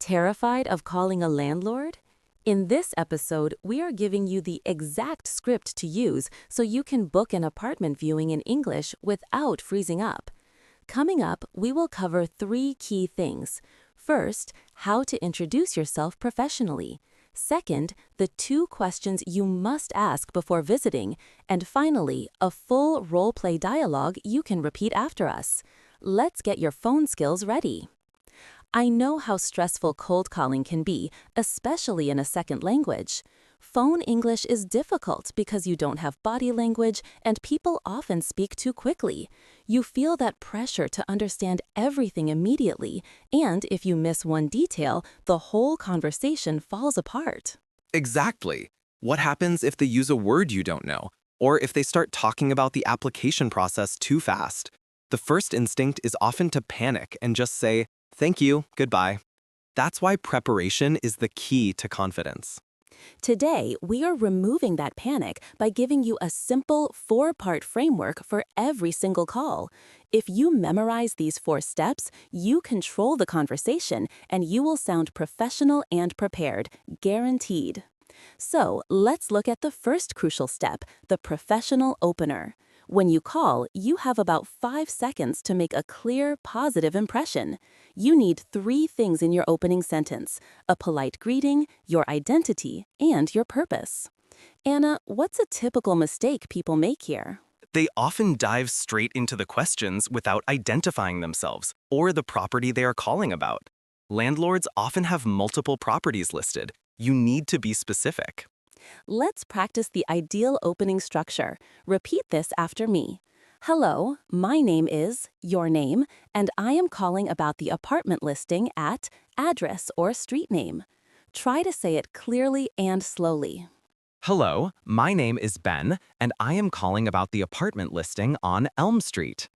Terrified of calling a landlord? In this episode, we are giving you the exact script to use so you can book an apartment viewing in English without freezing up. Coming up, we will cover 3 key things. First, how to introduce yourself professionally. Second, the 2 questions you must ask before visiting. And finally, a full role-play dialogue you can repeat after us. Let's get your phone skills ready. I know how stressful cold calling can be, especially in a second language. Phone English is difficult because you don't have body language and people often speak too quickly. You feel that pressure to understand everything immediately, and if you miss one detail, the whole conversation falls apart. Exactly. What happens if they use a word you don't know, or if they start talking about the application process too fast? The first instinct is often to panic and just say, "Thank you, goodbye." That's why preparation is the key to confidence. Today, we are removing that panic by giving you a simple 4-part framework for every single call. If you memorize these 4 steps, you control the conversation and you will sound professional and prepared, guaranteed. So, let's look at the first crucial step, the professional opener. When you call, you have about 5 seconds to make a clear, positive impression. You need 3 things in your opening sentence: a polite greeting, your identity, and your purpose. Anna, what's a typical mistake people make here? They often dive straight into the questions without identifying themselves or the property they are calling about. Landlords often have multiple properties listed. You need to be specific. Let's practice the ideal opening structure. Repeat this after me. Hello, my name is, your name, and I am calling about the apartment listing at, address or street name. Try to say it clearly and slowly. Hello, my name is Ben, and I am calling about the apartment listing on Elm Street.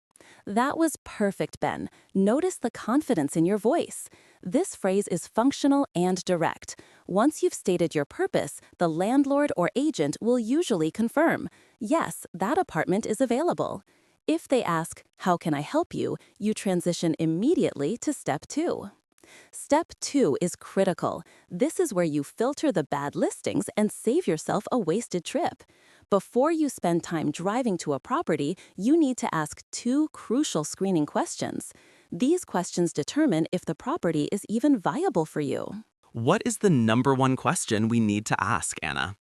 That was perfect, Ben. Notice the confidence in your voice. This phrase is functional and direct. Once you've stated your purpose, the landlord or agent will usually confirm, yes, that apartment is available. If they ask, how can I help you, you transition immediately to step 2. Step 2 is critical. This is where you filter the bad listings and save yourself a wasted trip. Before you spend time driving to a property, you need to ask 2 crucial screening questions. These questions determine if the property is even viable for you. What is the number 1 question we need to ask, Anna?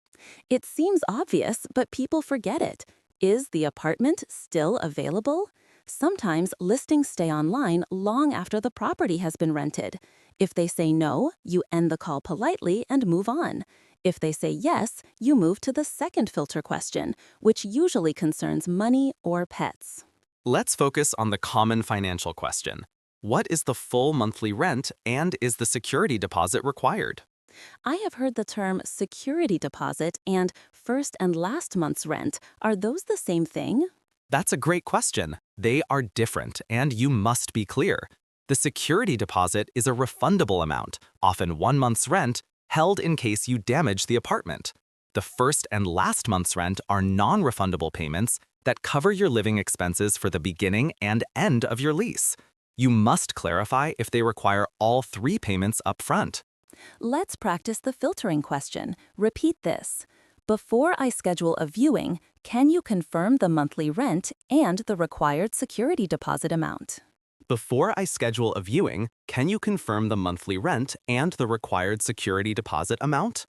It seems obvious, but people forget it. Is the apartment still available? Sometimes listings stay online long after the property has been rented. If they say no, you end the call politely and move on. If they say yes, you move to the second filter question, which usually concerns money or pets. Let's focus on the common financial question. What is the full monthly rent, and is the security deposit required? I have heard the term security deposit and first and last month's rent. Are those the same thing? That's a great question. They are different, and you must be clear. The security deposit is a refundable amount, often 1 month's rent, held in case you damage the apartment. The first and last month's rent are non-refundable payments that cover your living expenses for the beginning and end of your lease. You must clarify if they require all 3 payments up front. Let's practice the filtering question. Repeat this. Before I schedule a viewing, can you confirm the monthly rent and the required security deposit amount? Before I schedule a viewing, can you confirm the monthly rent and the required security deposit amount?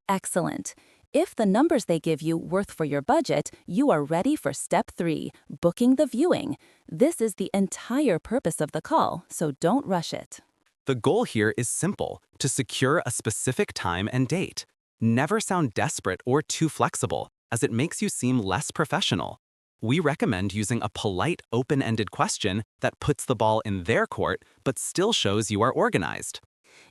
Excellent. If the numbers they give you work for your budget, you are ready for step 3, booking the viewing. This is the entire purpose of the call, so don't rush it. The goal here is simple: to secure a specific time and date. Never sound desperate or too flexible, as it makes you seem less professional. We recommend using a polite, open-ended question that puts the ball in their court but still shows you are organized.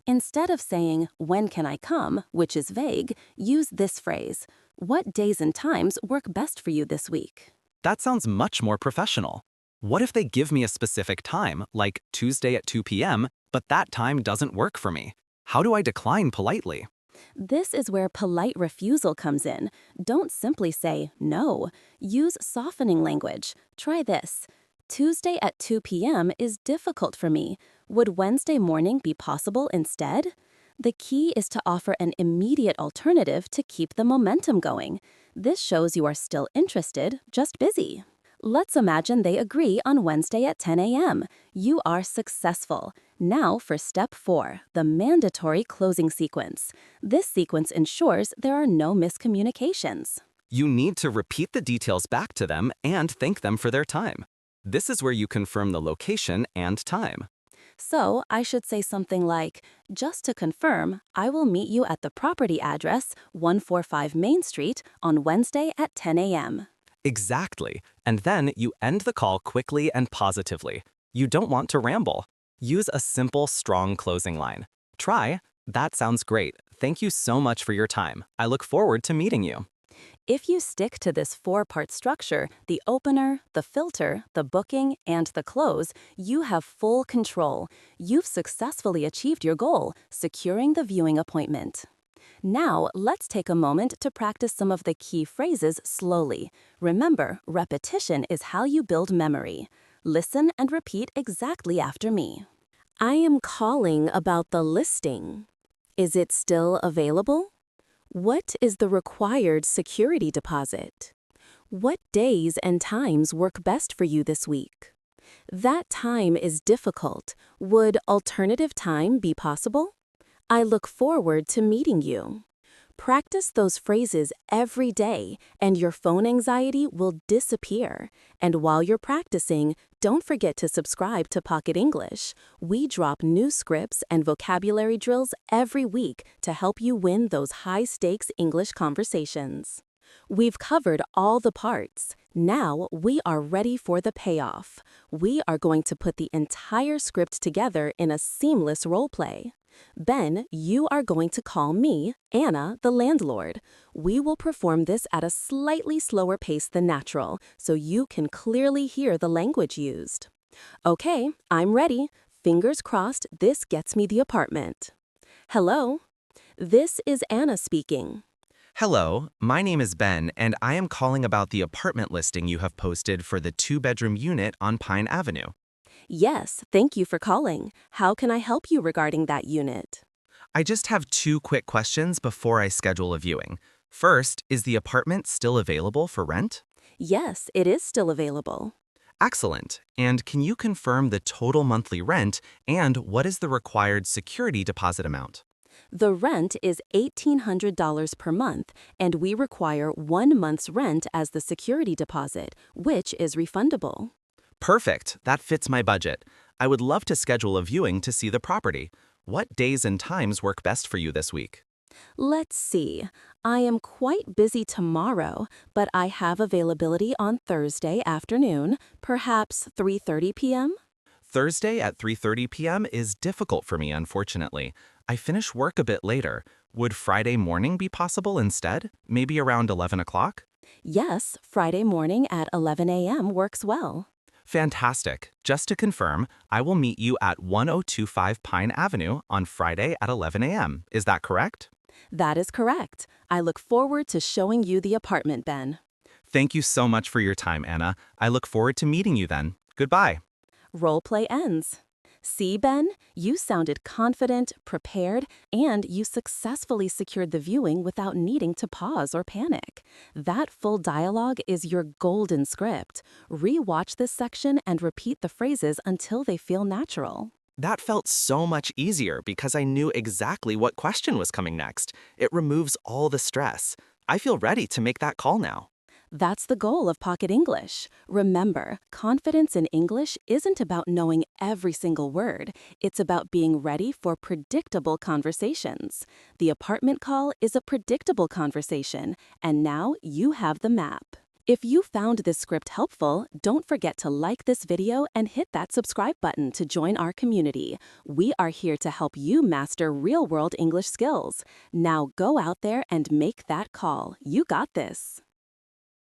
Instead of saying, when can I come, which is vague, use this phrase. What days and times work best for you this week? That sounds much more professional. What if they give me a specific time, like Tuesday at 2 p.m., but that time doesn't work for me? How do I decline politely? This is where polite refusal comes in. Don't simply say no. Use softening language. Try this. Tuesday at 2 p.m. is difficult for me. Would Wednesday morning be possible instead? The key is to offer an immediate alternative to keep the momentum going. This shows you are still interested, just busy. Let's imagine they agree on Wednesday at 10 a.m. You are successful. Now for step 4, the mandatory closing sequence. This sequence ensures there are no miscommunications. You need to repeat the details back to them and thank them for their time. This is where you confirm the location and time. So I should say something like, just to confirm, I will meet you at the property address 145 Main Street on Wednesday at 10 a.m. Exactly. And then you end the call quickly and positively. You don't want to ramble. Use a simple, strong closing line. Try, "That sounds great. Thank you so much for your time. I look forward to meeting you." If you stick to this 4-part structure, the opener, the filter, the booking, and the close, you have full control. You've successfully achieved your goal, securing the viewing appointment. Now, let's take a moment to practice some of the key phrases slowly. Remember, repetition is how you build memory. Listen and repeat exactly after me. I am calling about the listing. Is it still available? What is the required security deposit? What days and times work best for you this week? That time is difficult. Would alternative time be possible? I look forward to meeting you. Practice those phrases every day, and your phone anxiety will disappear. And while you're practicing, don't forget to subscribe to Pocket English. We drop new scripts and vocabulary drills every week to help you win those high-stakes English conversations. We've covered all the parts. Now we are ready for the payoff. We are going to put the entire script together in a seamless role play. Ben, you are going to call me, Anna, the landlord. We will perform this at a slightly slower pace than natural, so you can clearly hear the language used. Okay, I'm ready. Fingers crossed this gets me the apartment. Hello? This is Anna speaking. Hello, my name is Ben, and I am calling about the apartment listing you have posted for the 2-bedroom unit on Pine Avenue. Yes, thank you for calling. How can I help you regarding that unit? I just have 2 quick questions before I schedule a viewing. First, is the apartment still available for rent? Yes, it is still available. Excellent. And can you confirm the total monthly rent and what is the required security deposit amount? The rent is $1,800 per month, and we require 1 month's rent as the security deposit, which is refundable. Perfect. That fits my budget. I would love to schedule a viewing to see the property. What days and times work best for you this week? Let's see. I am quite busy tomorrow, but I have availability on Thursday afternoon, perhaps 3:30 p.m.? Thursday at 3:30 p.m. is difficult for me, unfortunately. I finish work a bit later. Would Friday morning be possible instead? Maybe around 11 o'clock? Yes, Friday morning at 11 a.m. works well. Fantastic. Just to confirm, I will meet you at 1025 Pine Avenue on Friday at 11 a.m. Is that correct? That is correct. I look forward to showing you the apartment, Ben. Thank you so much for your time, Anna. I look forward to meeting you then. Goodbye. Role play ends. See, Ben, you sounded confident, prepared, and you successfully secured the viewing without needing to pause or panic. That full dialogue is your golden script. Re-watch this section and repeat the phrases until they feel natural. That felt so much easier because I knew exactly what question was coming next. It removes all the stress. I feel ready to make that call now. That's the goal of Pocket English. Remember, confidence in English isn't about knowing every single word. It's about being ready for predictable conversations. The apartment call is a predictable conversation, and now you have the map. If you found this script helpful, don't forget to like this video and hit that subscribe button to join our community. We are here to help you master real-world English skills. Now go out there and make that call. You got this.